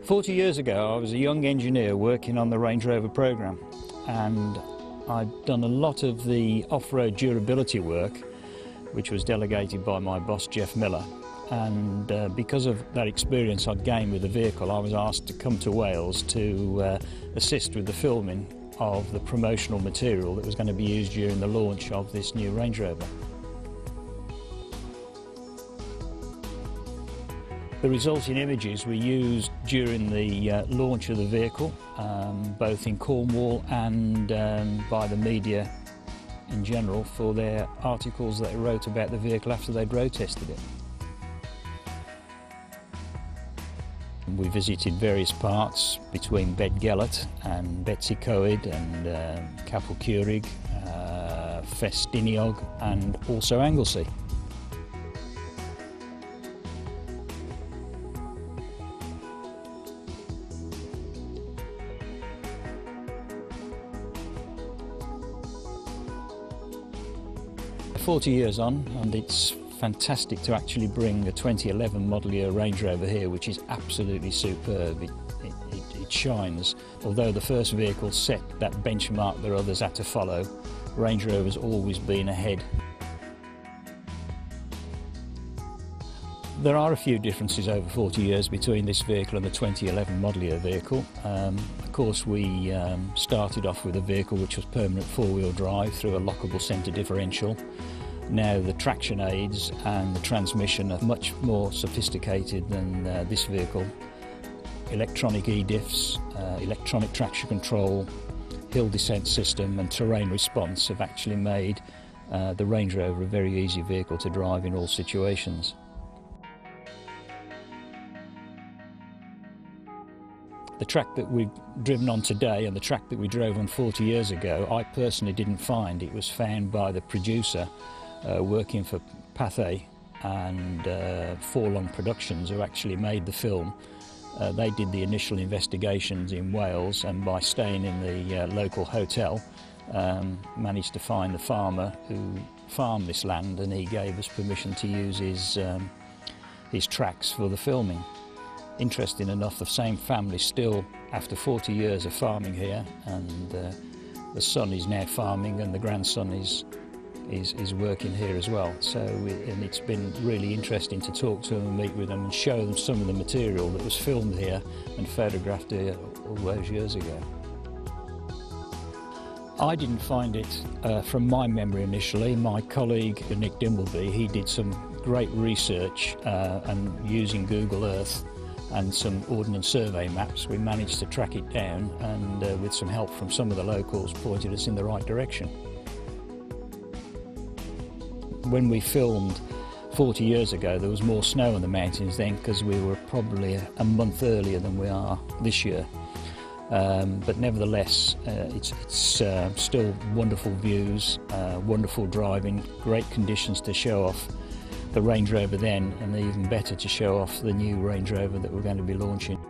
40 years ago I was a young engineer working on the Range Rover programme, and I'd done a lot of the off-road durability work which was delegated by my boss Jeff Miller, and because of that experience I'd gained with the vehicle, I was asked to come to Wales to assist with the filming of the promotional material that was going to be used during the launch of this new Range Rover. The resulting images were used during the launch of the vehicle, both in Cornwall and by the media in general, for their articles that they wrote about the vehicle after they'd road tested it. We visited various parts between Bedgellet and Betsy Coed and Capel Curig, Festiniog and also Anglesey. "40 years on, and it's fantastic to actually bring a 2011 model year Range Rover here, which is absolutely superb. It shines. Although the first vehicle set that benchmark that others had to follow, Range Rover's always been ahead. There are a few differences over 40 years between this vehicle and the 2011 model year vehicle. Of course, we started off with a vehicle which was permanent four-wheel drive through a lockable centre differential. Now the traction aids and the transmission are much more sophisticated than this vehicle. Electronic e-diffs, electronic traction control, hill descent system and terrain response have actually made the Range Rover a very easy vehicle to drive in all situations. The track that we've driven on today and the track that we drove on 40 years ago, I personally didn't find. It was found by the producer working for Pathé and Forlong Productions, who actually made the film. They did the initial investigations in Wales, and by staying in the local hotel managed to find the farmer who farmed this land, and he gave us permission to use his tracks for the filming. Interesting enough, the same family still, after 40 years of farming here, and the son is now farming and the grandson is working here as well. So and it's been really interesting to talk to them and meet with them and show them some of the material that was filmed here and photographed here all those years ago. I didn't find it from my memory initially. My colleague Nick Dimbleby, he did some great research and using Google Earth and some Ordnance Survey maps, we managed to track it down, and with some help from some of the locals, pointed us in the right direction. When we filmed 40 years ago, there was more snow on the mountains then, because we were probably a month earlier than we are this year. But nevertheless, it's still wonderful views, wonderful driving, great conditions to show off the Range Rover then, and even better to show off the new Range Rover that we're going to be launching.